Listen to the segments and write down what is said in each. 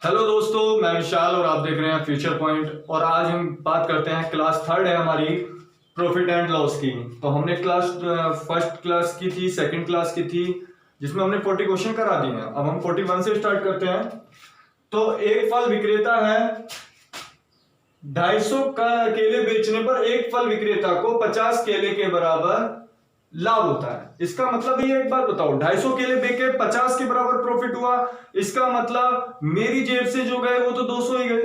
Hello दोस्तों, मैं विशाल और आप देख रहे हैं फ्यूचर पॉइंट। और आज हम बात करते हैं क्लास थर्ड है हमारी प्रॉफिट एंड लॉस की। तो हमने क्लास फर्स्ट क्लास की थी, सेकंड क्लास की थी, जिसमें हमने 40 क्वेश्चन करा दिए हैं। अब हम 41 से स्टार्ट करते हैं। तो एक फल विक्रेता है, 250 केले बेचने पर एक फल विक्रेता को 50 केले के बराबर लाभ होता है। इसका मतलब ये एक बात बताओ, 250 केले बेचे 50 के बराबर प्रॉफिट हुआ, इसका मतलब मेरी जेब से जो गए वो तो 200 ही गए।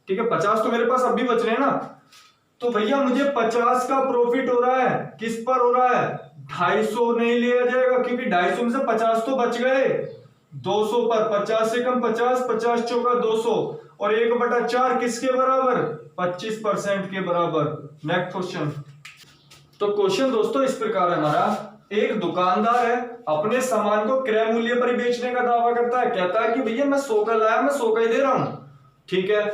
ठीक है, 50 तो मेरे पास अब भी बच रहे हैं ना। तो भैया मुझे 50 का प्रॉफिट हो रहा है, किस पर हो रहा है? 250 नहीं लिया जाएगा क्योंकि 250 में से 50 तो बच गए। 200 पर 50 से कम 50, 50 चौका 200 और 1/4 किसके बराबर? 25% के बराबर। Next question. तो क्वेश्चन दोस्तों इस प्रकार है हमारा। एक दुकानदार है, अपने सामान को क्रय मूल्य पर बेचने का दावा करता है। कहता है कि भैया मैं 100 का लाया, मैं 100 का ही दे रहा हूं। ठीक है,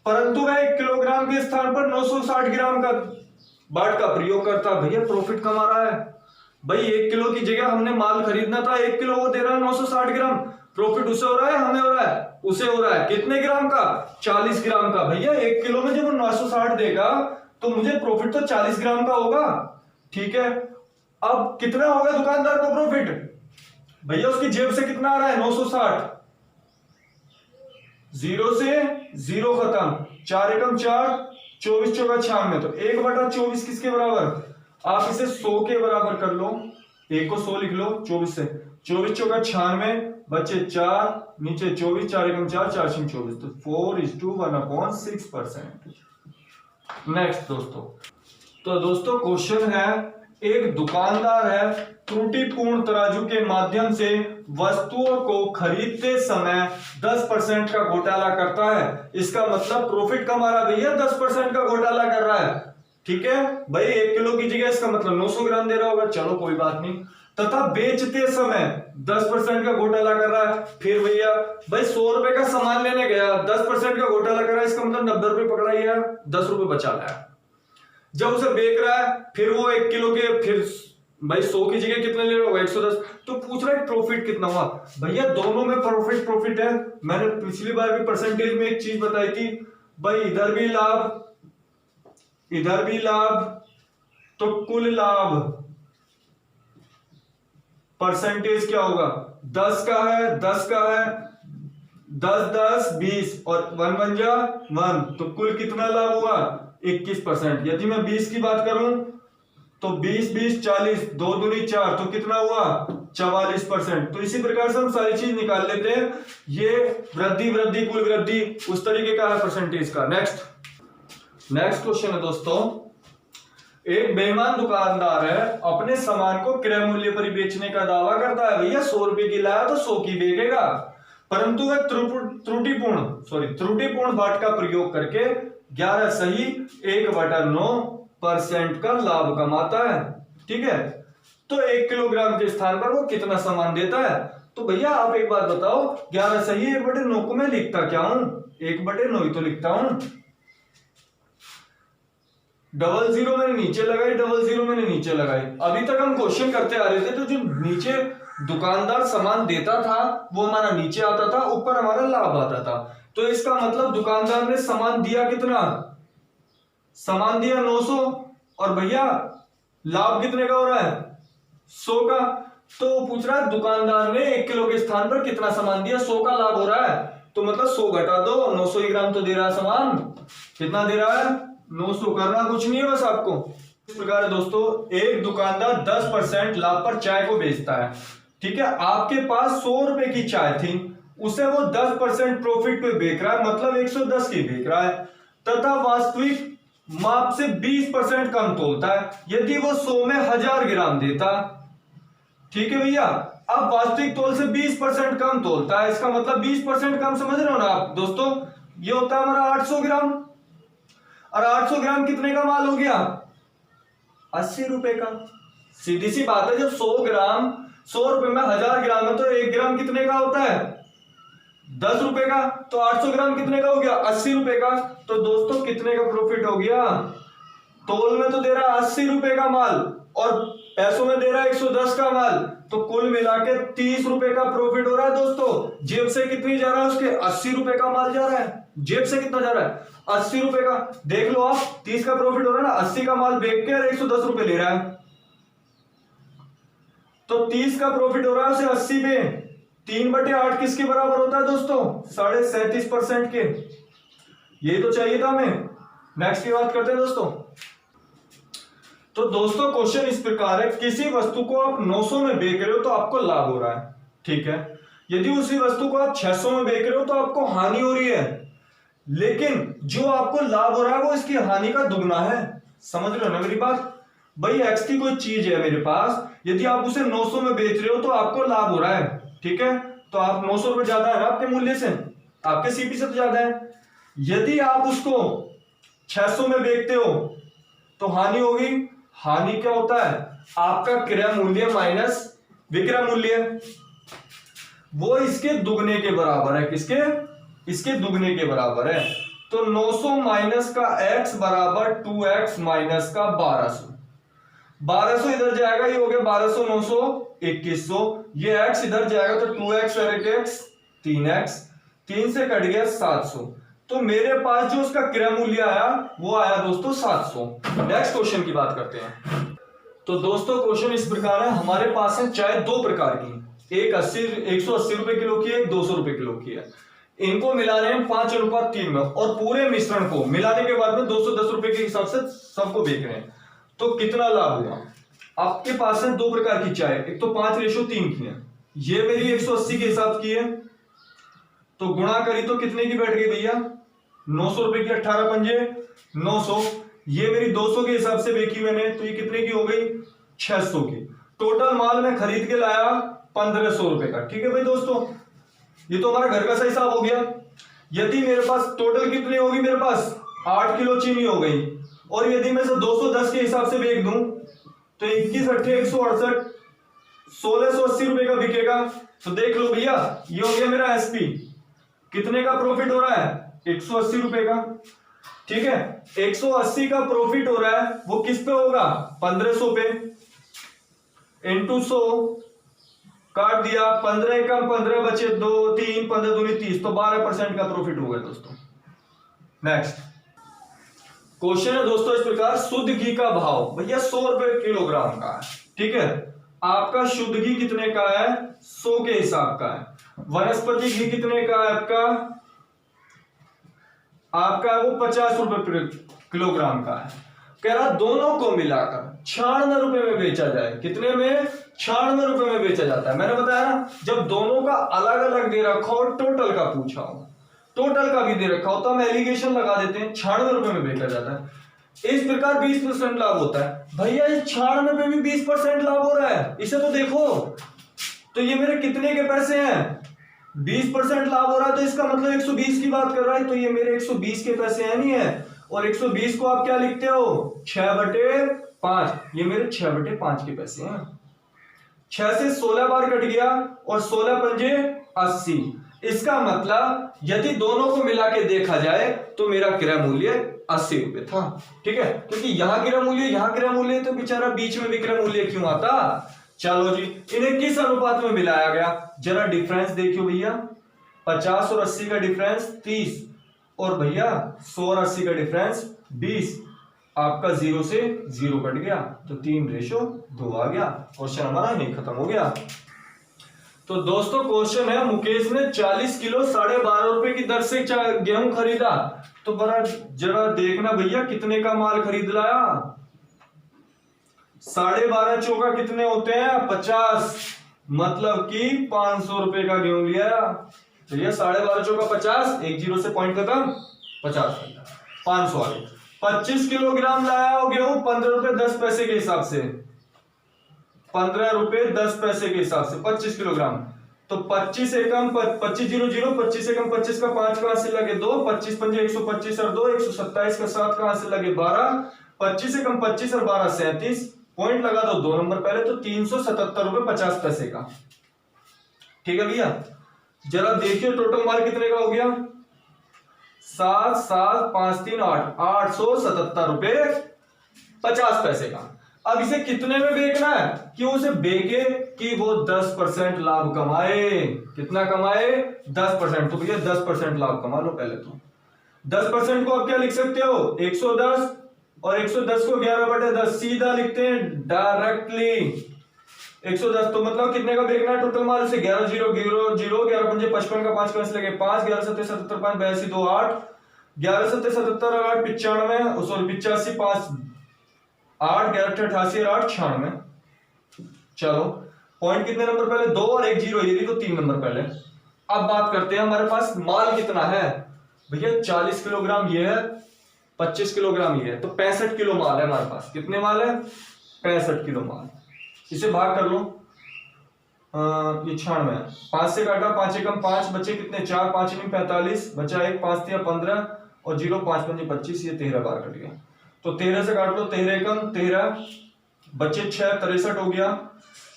परंतु वह 1 किलोग्राम के स्थान पर 960 ग्राम का बाट का प्रयोग करता है। भैया प्रॉफिट कमा रहा है। भाई 1 किलो की जगह हमने माल खरीदना था, 1 किलो वो दे रहा है 960 ग्राम। प्रॉफिट उसे हो रहा है, हमें हो रहा है? उसे हो रहा है। कितने ग्राम का? 40 ग्राम का। भैया 1 किलो में जब वो 960 देगा तो मुझे प्रॉफिट तो 40 ग्राम का होगा। ठीक है, अब कितना होगा दुकानदार को प्रॉफिट? भैया उसकी जेब से कितना आ रहा है? 960। 0 से 0 खत्म, 4 एकम 4, 24 चौका 96। तो 1/24 किसके बराबर? आप इसे 100 के बराबर कर लो। 1 को 100 लिख लो 24 से। 24 चौका 96, बचे 4, नीचे 24, 4 एकम 4, 4 छीम 24। तो 4:1/6%। नेक्स्ट दोस्तों। तो दोस्तों क्वेश्चन है, एक दुकानदार है, त्रुटिपूर्ण तराजू के माध्यम से वस्तुओं को खरीदते समय 10% का घोटाला करता है। इसका मतलब प्रॉफिट कमा रहा है भैया, 10% का घोटाला कर रहा है। ठीक है भाई, 1 किलो की जगह इसका मतलब 900 ग्राम दे रहा होगा, चलो कोई बात नहीं। तथा बेचते समय 10% का घोटाला कर रहा है। फिर भैया भाई 100 रुपए का सामान लेने गया, 10% का घोटाला कर रहा है, इसका मतलब 90 रुपए पकड़ा ही है, 10 रुपए बचा लाया। जब उसे बेच रहा है फिर वो 1 किलो के, फिर भाई 100 की जगह कितने ले रहा होगा? 110। तो पूछ रहा है प्रॉफिट कितना हुआ। भैया दोनों में प्रॉफिट है। मैंने पिछली बार भी परसेंटेज में एक चीज बताई थी भाई, इधर भी लाभ इधर भी लाभ, तो कुल लाभ परसेंटेज क्या होगा? 10 का है, 10 का है, 10 10 20 और 1 1 जा 1, तो कुल कितना लाभ हुआ? 21%। यदि मैं 20 की बात करूं तो 20 20 40, 2 दूनी 4, तो कितना हुआ? 44%। तो इसी प्रकार से हम सारी चीज निकाल लेते हैं। ये वृद्धि कुल वृद्धि उस तरीके का है परसेंटेज का। नेक्स्ट क्वेश्चन है दोस्तों। एक बेईमान दुकानदार है, अपने सामान को क्रय मूल्य पर बेचने का दावा करता है। भैया 100 रुपए की लाया तो 100 की बेचेगा, परंतु वह त्रुटिपूर्ण बाट का प्रयोग करके 11 सही 1/9% का लाभ कमाता है। ठीक है, तो 1 किलोग्राम के स्थान पर वो कितना सामान देता है? तो भैया आप एक बात बताओ, 11 सही 1/9 को मैं लिखता क्या हूं? 1/9 ही तो लिखता हूं। 00 मैंने नीचे लगाई, 00 मैंने नीचे लगाई। अभी तक हम क्वेश्चन करते आ रहे थे, तो जो नीचे दुकानदार सामान देता था वो हमारा नीचे आता था, ऊपर हमारा लाभ आता था। तो इसका मतलब दुकानदार ने सामान दिया कितना? सामान दिया 900, और भैया लाभ कितने का हो रहा है? 100 का। तो पूछ रहा है दुकानदार ने 1 किलो के स्थान पर कितना सामान दिया? 100 का लाभ हो रहा है, तो मतलब 100 घटा दो, 900 ग्राम तो दे रहा है सामान। कितना दे रहा है? 900। करना कुछ नहीं है बस आपको। इस प्रकार है दोस्तों, एक दुकानदार 10% लाभ पर चाय को बेचता है। ठीक है, आपके पास 100 रुपए की चाय थी, उसे वो 10% प्रॉफिट पे बेच रहा है, मतलब 110 की बेच रहा है, तथा वास्तविक माप से 20% कम तोलता है। यदि वो 100 में 1000 ग्राम देता, ठीक है भैया, अब वास्तविक तोल से 20% कम तोलता है, इसका मतलब 20% कम, समझ रहे हो ना आप दोस्तों? ये होता है हमारा 800 ग्राम, और 800 ग्राम कितने का माल हो गया? 80 रुपए का। सीधी सी बात है, जब 100 रुपए में 1000 ग्राम है, तो 1 ग्राम कितने का होता है? 10 रुपए का। तो 800 ग्राम कितने का हो गया? 80 रुपए का। तो दोस्तों कितने का प्रॉफिट हो गया? तोल में तो दे रहा है 80 रुपए का माल, और पैसों में दे रहा है 110 का माल, तो कुल मिला के 30 रुपए का प्रॉफिट हो रहा है दोस्तों। जेब से कितनी जा रहा है उसके, 80 रुपए का माल जा रहा है। जेब से कितना जा रहा है, 80 रुपए का। देख लो आप, 30 का प्रॉफिट हो रहा है ना, 80 का माल बेच के 110 रुपए ले रहा है, तो 30 का प्रॉफिट हो रहा है उसे 80 पे। 3/8 किसके बराबर होता है दोस्तों, 37.5% के। ये तो चाहिए था हमें। नेक्स्ट की बात करते हैं दोस्तों। तो दोस्तों क्वेश्चन इस प्रकार है, किसी वस्तु को आप 900 में बेच रहे हो तो आपको लाभ हो रहा है, ठीक है। यदि उसी वस्तु को आप 600 में बेच रहे हो तो आपको हानि हो रही है, लेकिन जो आपको लाभ हो रहा है वो इसकी हानि का दुगना है। समझ रहे हो ना मेरी बात भाई। एक्स की कोई चीज है मेरे पास, यदि आप उसे 900 में बेच रहे हो तो आपको लाभ हो रहा है, ठीक है। तो आप 900 रुपए ज्यादा है ना आपके मूल्य से, आपके सीपी से तो ज्यादा है। यदि आप उसको 600 में बेचते हो तो हानि होगी। हानि क्या होता है, आपका क्रय मूल्य माइनस विक्रय मूल्य, वो इसके दुगने के बराबर है। किसके, इसके दुगने के बराबर है। तो 900 माइनस का x बराबर 2x माइनस का 1200। 1200 इधर जाएगा, ये हो गया 1200 900 2100। ये x इधर जाएगा तो 2x और 1x 3x, 3 से कट गया 700। तो मेरे पास जो उसका क्रय मूल्य आया वो आया दोस्तों 700। नेक्स्ट क्वेश्चन की बात करते हैं। तो दोस्तों क्वेश्चन इस प्रकार है, हमारे पास है चाय दो प्रकार की, एक 180 रुपए किलो की है, एक 200 रुपए किलो की है। इनको मिला रहे हैं 5:3 में, और पूरे मिश्रण को मिलाने के बाद में 210 रुपए के हिसाब से सबको बेच रहे हैं। तो कितना लाभ हुआ, आपके पास है दो प्रकार की चाय, एक तो 5:3 की है, ये मेरी 180 के हिसाब की है, तो गुणा करी तो कितने की बैठ गई भैया, 900 रुपए की, 18 पंजे 900। ये मेरी 200 के हिसाब से बेची मैंने, तो ये कितने की हो गई, 600 की। टोटल माल मैं खरीद के लाया 1500 रुपए का, ठीक है भाई दोस्तों। ये तो हमारा घर का सा हिसाब हो गया। यदि मेरे पास टोटल कितनी होगी, मेरे पास 8 किलो चीनी हो गई, और यदि मैं 210 के हिसाब से बेच दूं तो 21 8 168 1680 रुपए का बिकेगा। तो देख लो भैया, ये हो गया मेरा एसपी। कितने का प्रॉफिट हो रहा है, 180 रुपए का, ठीक है। 180 का प्रॉफिट हो रहा है, वो किस पे होगा, 1500 पे, इंटू 100 काट दिया, 15 कम 15 बचे 2 3 15 दूनी 30, तो 12% का प्रॉफिट हो गया दोस्तों। नेक्स्ट क्वेश्चन है दोस्तों इस प्रकार, शुद्ध घी का भाव भैया 100 रुपए किलोग्राम का है, ठीक है। आपका शुद्ध घी कितने का है, 100 के हिसाब का है। वनस्पति घी कितने का है आपका वो 50 रुपए किलोग्राम का है। कह रहा दोनों को मिलाकर 96 रुपए में बेचा जाए। कितने में, 96 रुपए में बेचा जाता है। मैंने बताया ना, जब दोनों का अलग अलग दे रखा हो, टोटल का पूछा हो, टोटल का भी दे रखा हो, तो हम एलिगेशन लगा देते हैं, 96 रुपए में बेचा जाता है। इस प्रकार 20% लाभ होता है। भैया इस 96 पे भी 20% लाभ हो रहा है, इसे तो देखो। तो ये मेरे कितने के पैसे हैं, 20% लाभ हो रहा है, तो इसका मतलब 120 की बात कर रहा है, तो ये मेरे 120 के पैसे हैं नहीं है। और 120 को आप क्या लिखते हो, 6/5, ये मेरे 6/5 के पैसे हैं। 6 से 16 बार कट गया, और 16 पंजे 80। इसका मतलब यदि दोनों को मिला के देखा जाए तो मेरा क्रय मूल्य 80 रुपए था, ठीक है। क्योंकि यहाँ क्रय मूल्य तो बेचारा बीच में विक्रय मूल्य क्यों आता। चलो जी, इन्हें किस अनुपात में मिलाया गया, जरा डिफरेंस देखियो भैया। 50 और 80 का डिफरेंस 30, और भैया 100 और 80 का डिफरेंस 20। आपका 0 से 0 कट गया, तो 3:2 आ गया। क्वेश्चन हमारा नहीं खत्म हो गया। तो दोस्तों क्वेश्चन है, मुकेश ने 40 किलो 12.5 रुपए की दर से गेहूं खरीदा, तो बड़ा जरा देखना भैया कितने का माल खरीद लाया। 12.5 चौका कितने होते हैं, 50, मतलब कि 500 रुपए का गेहूं लिया। भैया 12.5 चौका 50, 1 0 से पॉइंट खत्म, 50 500 आ गए। 25 किलोग्राम लाया हो गेहूं 15 रुपए 10 पैसे के हिसाब से, 15 रुपए 10 पैसे के हिसाब से 25 किलोग्राम। तो 25 एकम 25 0 0, 25 एकम 25 का 5 कहां से लगे 2, 25 पंजे 125 और 2 127 का 7 कहां से लगे 12, 25 एकम 25 और 12 37, पॉइंट लगा दो 2 नंबर पहले, तो 377 रुपए 50 पैसे का, ठीक है भैया। जरा देखिए टोटल माल कितने का हो गया, 7 7 5 3 8, 877 रुपए 50 पैसे का। अब इसे कितने में बेचना है कि उसे बेचे कि वो 10% लाभ कमाए। कितना कमाए? 10%। तो भैया 10% लाभ कमा लो पहले तो। 10% को आप क्या लिख सकते हो? 110 और 110 को 11/10 सीधा लिखते हैं डायरेक्टली। 110 तो मतलब कितने का बेचना है टोटल माल से? 11 0 0 0 11 पंजे 55 का 5 कैंसिल लगे 5 11 7 77 5 82 2 8 11 7 77 8 95 सॉरी 85 5 8 11 88 और 8 96। चलो पॉइंट कितने नंबर पहले? 2 और 1 0 ये भी तो 3 नंबर पहले। अब बात करते हैं हमारे पास माल कितना है। भैया 40 किलोग्राम ये है, 25 किलोग्राम ये है, तो 65 किलो माल है हमारे पास। कितने माल है? 65 किलो माल। इसे भाग कर लो, ये 96 है। 5 से काटा 5 एकम 5 बचे कितने? 4 5 नहीं 45 बचा 1 5 दिया 15 और 0 5 पंजे 25 ये 13 बार कट गया। तो 13 से काट लो 13 एकम 13 बचे 6 63 हो गया।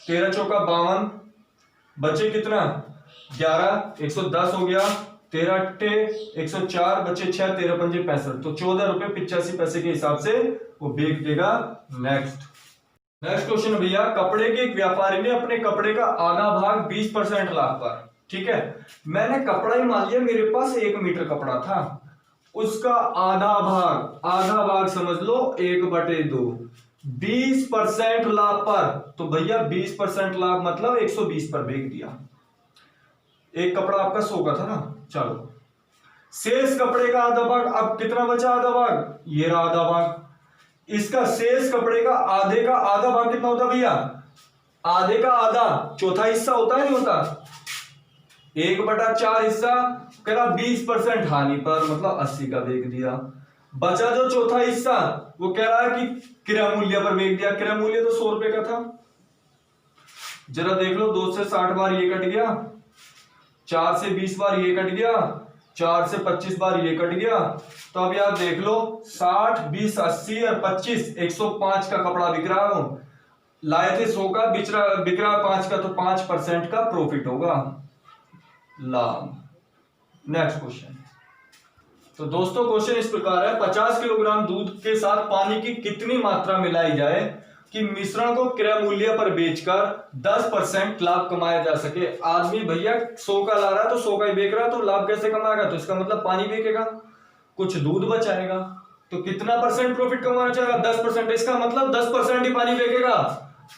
13 चौका 52 बचे कितना? 11 110 हो गया। 13 अट्ठे 104 बचे 6 13 पंजे 65 तो 14 रुपए 85 पैसे के हिसाब से वो बेच देगा। नेक्स्ट क्वेश्चन भैया, कपड़े के एक व्यापारी ने अपने कपड़े का आधा भाग 20% लाभ पर, ठीक है, मैंने कपड़ा ही मान लिया मेरे पास 1 मीटर कपड़ा था, उसका आधा भाग समझ लो 1/2 20% लाभ पर। तो भैया 20% लाभ मतलब 120 पर बेच दिया। एक कपड़ा आपका 100 का था ना। चलो शेष कपड़े का आधा भाग, अब कितना बचा आधा भाग? ये रहा आधा भाग। इसका शेष कपड़े का आधे का आधा भाग कितना होता भैया? आधे का आधा चौथा हिस्सा होता है नहीं होता? 1/4 हिस्सा कह रहा 20% हानि पर मतलब 80 का बेच दिया। बचा जो चौथा हिस्सा वो कह रहा है कि क्रय मूल्य पर बेच दिया। क्रय मूल्य तो 100 रुपए का था। जरा देख लो 2 से 60 बार ये कट गया, 4 से 20 बार ये कट गया, 4 से 25 बार ये कट गया। तो अब यार देख लो 60 20 80 और 25 105 का कपड़ा बिक रहा हो। लाए थे 100 का, बिक रहा 5 का, तो 5% का प्रॉफिट होगा लाभ। Next question. तो दोस्तों क्वेश्चन इस प्रकार है, 50 किलोग्राम दूध के साथ पानी की कितनी मात्रा मिलाई जाए कि मिश्रण को क्रय मूल्य पर बेचकर 10% लाभ कमाया जा सके। आदमी भैया 100 का ला रहा है तो 100 का ही बेच रहा है, तो लाभ कैसे कमाएगा? तो इसका मतलब पानी बेचेगा, कुछ दूध बचाएगा, तो कितना परसेंट प्रॉफिट कमाना चाहेगा? 10%। इसका मतलब 10% ही पानी बेचेगा।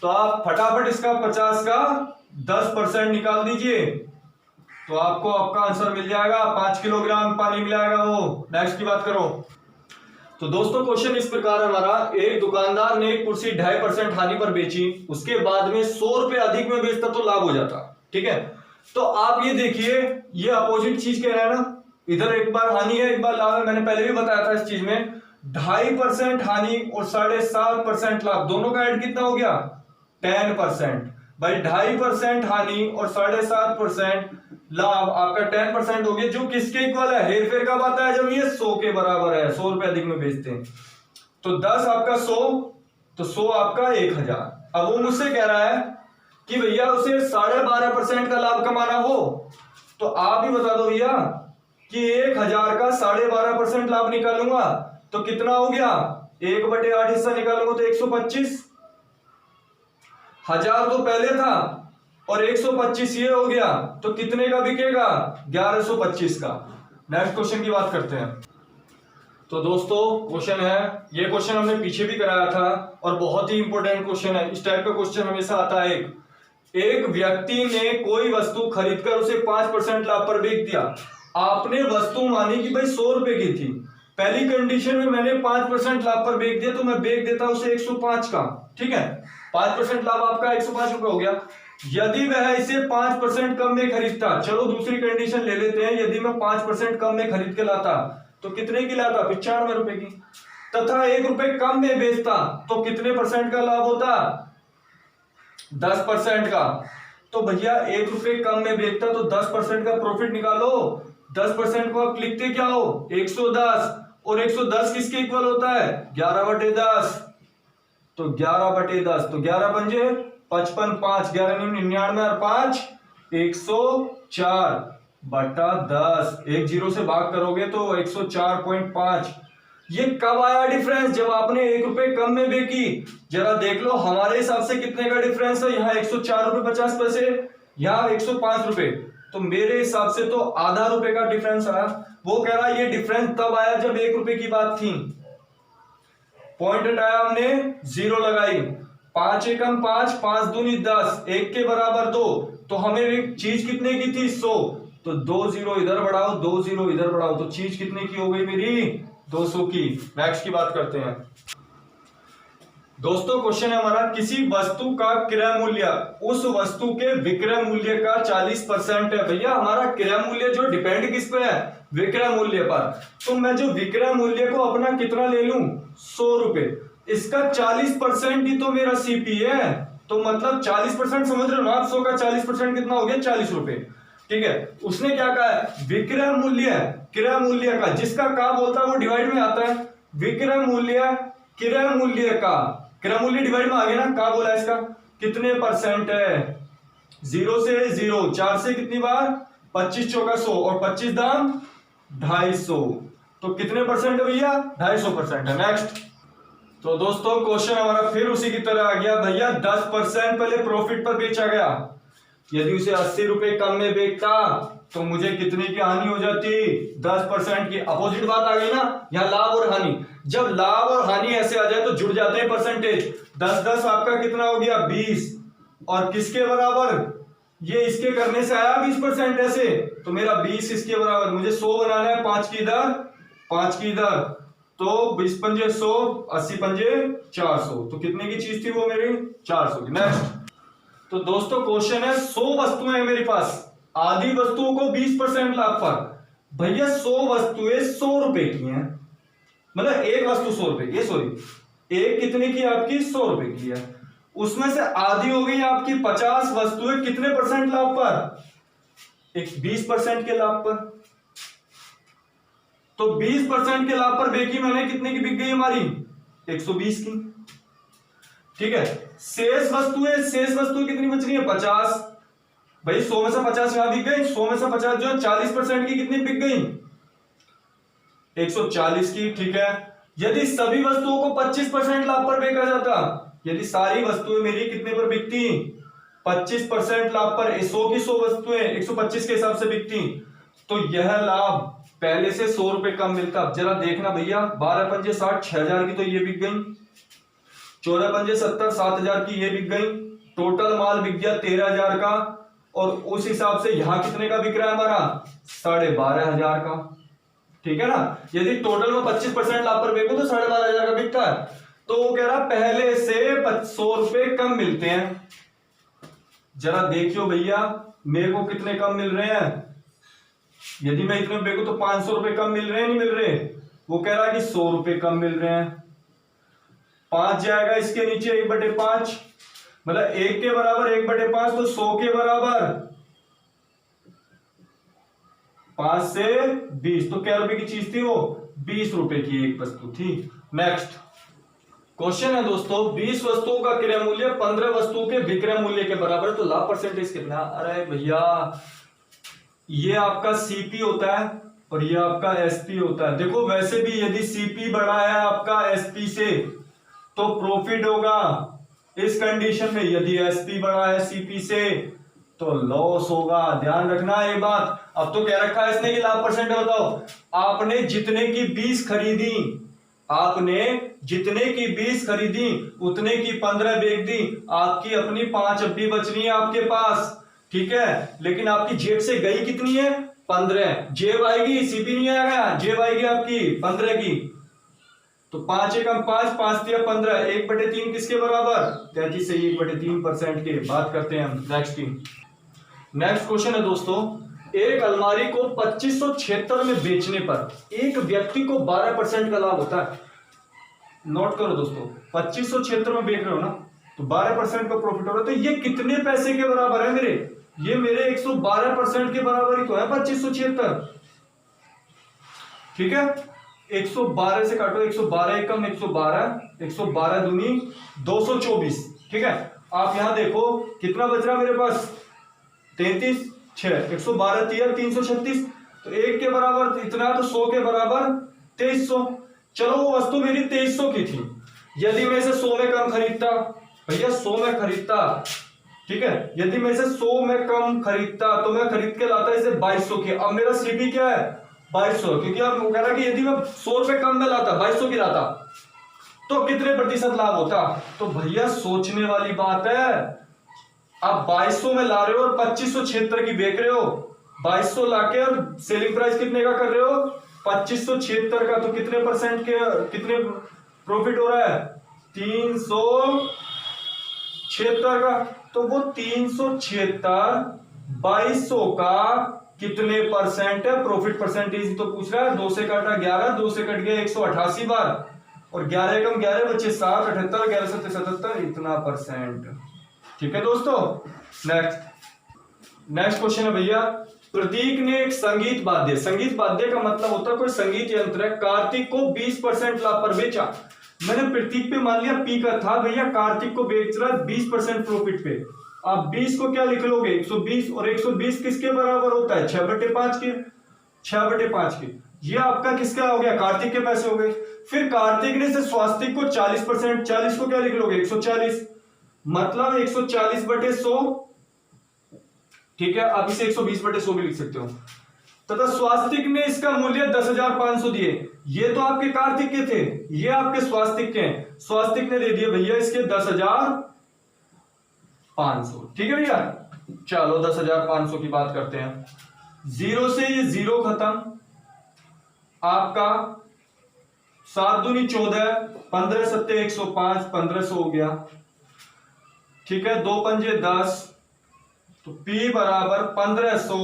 तो आप फटाफट इसका 50 का 10% निकाल दीजिए तो आपको आपका आंसर मिल जाएगा। 5 किलोग्राम पानी मिलाएगा वो। नेक्स्ट की बात करो। तो दोस्तों क्वेश्चन इस प्रकार हमारा, एक दुकानदार ने एक कुर्सी 2.5% हानि पर बेची, उसके बाद में 100 रुपए अधिक में बेचता तो लाभ हो जाता, ठीक है। तो आप ये देखिए, ये अपोजिट चीज कह रहा है ना, इधर एक बार हानि है एक बार लाभ है। मैंने पहले भी बताया था इस चीज में 2.5% हानि और 7.5% लाभ, दोनों का ऐड कितना हो गया? 10%। भाई 2.5% हानि और 7.5% लाभ आपका 10% हो गया, जो किसके इक्वल है? हेरफेर कब आता है? जब ये 100 के बराबर है, 100 रुपए अधिक में बेचते हैं। तो 10 आपका 100 तो 100 आपका 1000। अब वो मुझसे कह रहा है कि भैया उसे 12.5% का लाभ कमाना हो, तो आप ही बता दो भैया कि 1000 का 12.5% लाभ निकालूंगा तो कितना हो गया? 1/8 हिस्सा निकालूंगा तो 125। 1000 तो पहले था और 125 ये हो गया, तो कितने का बिकेगा? 1125 का। नेक्स्ट क्वेश्चन की बात करते हैं। तो दोस्तों क्वेश्चन है, ये क्वेश्चन हमने पीछे भी कराया था और बहुत ही इंपॉर्टेंट क्वेश्चन है। इस टाइप का क्वेश्चन हमेशा आता है। एक व्यक्ति ने कोई वस्तु खरीदकर उसे 5% लाभ पर बेच दिया। आपने वस्तु मानी कि भाई 100 रुपए की थी, पहली कंडीशन में मैंने 5% लाभ पर बेच दिया तो मैं बेच देता उसे 105 का, ठीक है। 5% लाभ आपका 105 रुपए हो गया। यदि वह इसे 5% कम में खरीदता, चलो दूसरी कंडीशन ले लेते हैं, यदि मैं 5% कम में खरीद के लाता तो कितने की लाता? 95 रुपए की, तथा 1 रुपए कम में बेचता तो कितने परसेंट का लाभ होता? 10% का। तो भैया 1 रुपए कम में बेचता तो 10% का प्रॉफिट निकालो। 10% को आप लिखते क्या हो? 110, और 110 किसके इक्वल होता है? 11/10। तो 11/10 तो 11 पंजे 55 5 11 99 और 5 104/10। 1 0 से भाग करोगे तो 104.5। ये कब आया डिफरेंस? जब आपने 1 रुपए कम में बेची। जरा देख लो हमारे हिसाब से कितने का डिफरेंस है, यहाँ 104 रुपए 50 पैसे, यहाँ 105 रुपए, तो मेरे हिसाब से तो आधा रुपए का डिफरेंस आया। वो कह रहा है ये डिफरेंस तब आया जब 1 रुपए की बात थी। पॉइंट हटाया हमने, जीरो लगाई, 5 एकम 5, 5 दूनी 10, 1 के बराबर 2, तो हमें चीज कितने की थी 100, तो 2 जीरो इधर बढ़ाओ, 2 जीरो इधर बढ़ाओ, तो चीज कितने की हो गई मेरी 200 की। नेक्स्ट की बात करते हैं दोस्तों। क्वेश्चन है हमारा, किसी वस्तु का क्रय मूल्य उस वस्तु के विक्रय मूल्य का 40% है। भैया हमारा क्रय मूल्य जो डिपेंड किस पे है, विक्रय मूल्य पर। तो मैं जो विक्रय मूल्य को अपना कितना ले लूं 100 रुपए, इसका 40% ही तो मेरा सीपी है, तो मतलब 40% समझ रहे हो ना, 100 का 40% कितना हो गया 40 रुपए। ठीक है, उसने क्या कहा है, विक्रय मूल्य क्रय मूल्य का, जिसका का बोलता है वो डिवाइड में आता है, विक्रय मूल्य क्रय मूल्य का, क्रय मूल्य डिवाइड में आ गया ना, का बोला है इसका कितने परसेंट है, 0 से 0, 4 से कितनी बार 25 चौका 100 और 25 दाम 250, तो कितने परसेंट है भैया 250% है। नेक्स्ट। तो दोस्तों क्वेश्चन हमारा फिर उसी की तरह आ गया, भैया 10% पहले प्रॉफिट पर बेचा गया, यदि उसे 80 रुपए कम में बेचता तो मुझे कितने की हानि हो जाती 10% की। अपोजिट बात आ गई ना, यहाँ लाभ और हानि, जब लाभ और हानि ऐसे आ जाए तो जुड़ जाते हैं परसेंटेज। 10 आपका कितना हो गया 20, और किसके बराबर, ये इसके करने से आया 20% ऐसे, तो मेरा 20 इसके बराबर, मुझे 100 बनाना है, 5 की इधर 5 की इधर, तो 20 पंजे 100, 80 पंजे 400, तो कितने की चीज थी वो मेरी 400 की। नेक्स्ट। तो दोस्तों क्वेश्चन है 100 वस्तुएं हैं मेरे पास, आधी वस्तुओं को 20% लाभ पर। भैया 100 वस्तुएं 100 रुपए की हैं, मतलब एक वस्तु 100 रुपए की, सॉरी एक कितने की आपकी 100 रुपए की है, उसमें से आधी हो गई आपकी 50 वस्तुएं कितने परसेंट लाभ पर, एक 20% के लाभ पर। तो 20% के लाभ पर बेची मैंने, कितने की बिक गई हमारी 120 की। ठीक है, शेष वस्तुएं कितनी बच रही है 50। भाई 100 में से 50 यहां बिक गई, 100 में से 50 जो है 40% की कितनी बिक गई 140 की। ठीक है, यदि सभी वस्तुओं को 25% लाभ पर बेचा जाता, यदि सारी वस्तुएं मेरी कितने पर बिकती 25% लाभ पर, 100 की 100 वस्तुएं 125 के हिसाब से बिकती, तो यह लाभ पहले से 100 रुपए कम मिलता। जरा देखना भैया, 12 पंजे 60, 6000 की तो ये बिक गई, 14 पंजे 70, 7000 की ये बिक गई, टोटल माल बिक गया 13000 का, और उस हिसाब से यहां कितने का बिक रहा है हमारा 12500 का। ठीक है ना, यदि टोटल में 25% लाभ पर बेचो तो 12500 का बिकता है। तो वो कह रहा पहले से 100 रुपए कम मिलते हैं। जरा देखियो भैया मेरे को कितने कम मिल रहे हैं, यदि मैं इतने बेचूं तो 500 रुपए कम मिल रहे हैं नहीं मिल रहे, वो कह रहा है कि 100 रुपए कम मिल रहे हैं। 5 जाएगा इसके नीचे 1/5, मतलब 1 के बराबर 1/5, तो 100 के बराबर 5 से 20, तो क्या रुपए की चीज थी वो 20 रुपए की एक वस्तु थी। नेक्स्ट क्वेश्चन है दोस्तों, 20 वस्तुओं का क्रय मूल्य 15 वस्तुओं के विक्रय मूल्य के बराबर है, तो लाभ परसेंटेज कितना। अरे भैया ये आपका सीपी होता है और ये आपका एसपी होता है। देखो वैसे भी यदि सीपी बड़ा है आपका एसपी से तो प्रॉफिट होगा, इस कंडीशन में यदि एसपी बड़ा है सीपी से तो लॉस होगा, ध्यान रखना ये बात। अब तो कह रखा है इसने कि लाभ परसेंट बताओ, आपने जितने की 20 खरीदी, आपने जितने की 20 खरीदी उतने की 15 बेच दी, आपकी अपनी 5 अब भी बच रही है आपके पास। ठीक है, लेकिन आपकी जेब से गई कितनी है 15, जेब आएगी सीपी नहीं आएगा, जेब आएगी आपकी 15 की, तो 5 एकम 5, 5 तिया 15, 1/3 किसके बराबर 33 से 1/3% के। बात करते हैं हम नेक्स्ट की। नेक्स्ट क्वेश्चन है दोस्तों, एक अलमारी को 2576 में बेचने पर एक व्यक्ति को 12% का लाभ होता है। नोट करो दोस्तों, 2576 में बेच रहे हो ना, तो 12% का प्रॉफिट हो रहा है, तो ये कितने पैसे के बराबर है मेरे, ये मेरे 112% के बराबर ही तो है 2576। ठीक है, 112 से काटो, 112 एकम 112, 112 दूनी 224। ठीक है, आप यहां देखो कितना बच रहा मेरे पास 33, 6, 112 336, तो 1 के बराबर इतना, तो 100 के बराबर 2300। चलो वो वस्तु मेरी 2300 की थी, यदि मैं इसे 100 में कम खरीदता, भैया 100 में खरीदता, ठीक है, यदि मैं इसे 100 में कम खरीदता तो मैं खरीद के लाता इसे 2200 की। अब मेरा सीपी क्या है 2200, क्योंकि अब वो कह रहा है कि यदि मैं 100 रुपए कम में लाता 2200 की लाता तो कितने प्रतिशत लाभ होता। तो भैया सोचने वाली बात है, आप 2200 में ला रहे हो और 2576 की बेच रहे हो, 2200 लाके और सेलिंग प्राइस कितने का कर रहे हो 2576 का, तो कितने परसेंट के कितने प्रॉफिट हो रहा है 376 का। तो वो 376 2200 का कितने परसेंट है प्रॉफिट परसेंटेज तो पूछ रहा है। 2 से काटा 11, 2 से कट गया 188 बार, और 11 कम 11 बचे 7, 78, 11 7 77, इतना परसेंट। ठीक है दोस्तों, नेक्स्ट क्वेश्चन है भैया, प्रतीक ने एक संगीत वाद्य का मतलब होता है कोई संगीत यंत्र है, कार्तिक को 20% लाभ पर बेचा। मैंने प्रतीक पे मान लिया पी का था, भैया कार्तिक को बेच रहा है 20% प्रॉफिट पे। आप 20 को क्या लिख लोगे 120, और 120 किसके बराबर होता है 6/5 के, 6/5 के। ये आपका किसका हो गया कार्तिक के पैसे हो गए। फिर कार्तिक ने से स्वास्तिक को 40%, 40 को क्या लिख लोगे 140, मतलब 140/100, ठीक है। आप इसे 120/100 भी लिख सकते हो। तथा स्वास्तिक ने इसका मूल्य 10,500 दिए। ये तो आपके कार्तिक के थे, ये आपके स्वास्तिक के हैं। स्वास्तिक ने दे दिए भैया इसके 10,500, ठीक है भैया। चलो 10,500 की बात करते हैं। 0 से ये 0 खत्म, आपका 7 दूनी 14, 15 सत्ते 105, 1500 हो गया, ठीक है। 2 पंजे 10, तो P बराबर 1500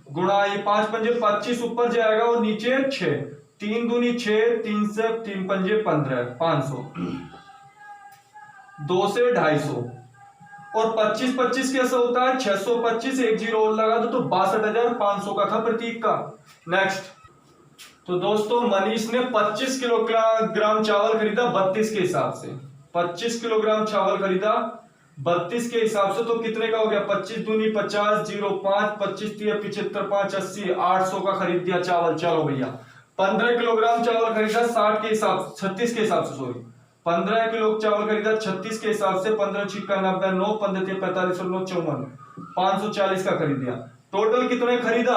गुणा ये 5 पंजे 25 ऊपर जाएगा और नीचे 6, 3 दूनी 6, 3 से 3 पंजे 15, 500, 2 से 250, और 25 25 कैसा होता है 625, एक जीरो और लगा दो तो 62,500 का था प्रतीक का। नेक्स्ट, तो दोस्तों मनीष ने 25 किलोग्राम चावल खरीदा 32 के हिसाब से, 25 किलोग्राम चावल खरीदा 32 के हिसाब से, तो कितने का हो गया 25 दूनी 50, 05, 25 3 75, 5 80, 800 का खरीद दिया चावल। चलो भैया 15 किलोग्राम चावल खरीदा 60 के हिसाब 36 के हिसाब से, सॉरी 15 किलो चावल खरीदा 36 के हिसाब से, 15 छिक्का 90, 9 15 45 और 9 54, 540 का खरीद दिया। टोटल कितने खरीदा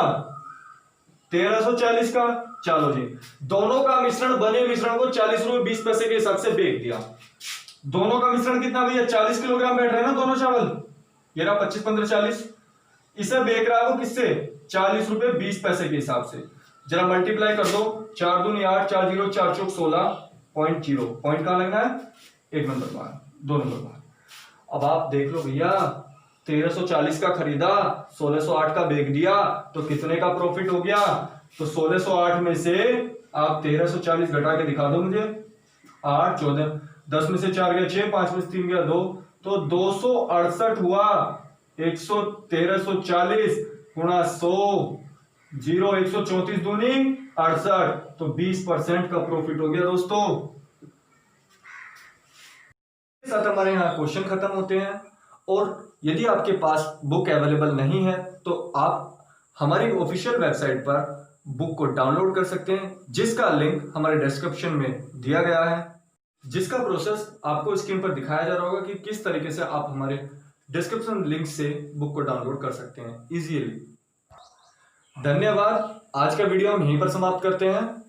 1340 का। चलो जी, दोनों का मिश्रण बने मिश्रण को 40 रुपए 20 पैसे के हिसाब से बेच दिया। दोनों का मिश्रण कितना भैया 40 किलोग्राम बैठ रहा है ना दोनों चावल, ये रहा 25 15 40, इसे बेच रहा है वो किससे 40 रुपए 20 पैसे के हिसाब से। जरा मल्टीप्लाई कर दो, 4 दूनी 8, 4 0 4 चौक 16.0, पॉइंट कहां लगना है 1 नंबर पर 2 नंबर पर। अब आप देख लो भैया 1340 का खरीदा 1608 का बेच दिया, तो कितने का प्रॉफिट हो गया। तो 1608 में से आप 1340 घटा के दिखा दो मुझे, 8 14, 10 में से 4 गया 6, 5 में से 3 गया 2, तो 268 हुआ। 1340 गुणा 100, 0 134 दूनी 68, तो 20% का प्रॉफिट हो गया दोस्तों। साथ हमारे यहाँ क्वेश्चन खत्म होते हैं, और यदि आपके पास बुक अवेलेबल नहीं है तो आप हमारी ऑफिशियल वेबसाइट पर बुक को डाउनलोड कर सकते हैं, जिसका लिंक हमारे डिस्क्रिप्शन में दिया गया है, जिसका प्रोसेस आपको स्क्रीन पर दिखाया जा रहा होगा कि किस तरीके से आप हमारे डिस्क्रिप्शन लिंक से बुक को डाउनलोड कर सकते हैं इजीली। धन्यवाद, आज का वीडियो हम यहीं पर समाप्त करते हैं।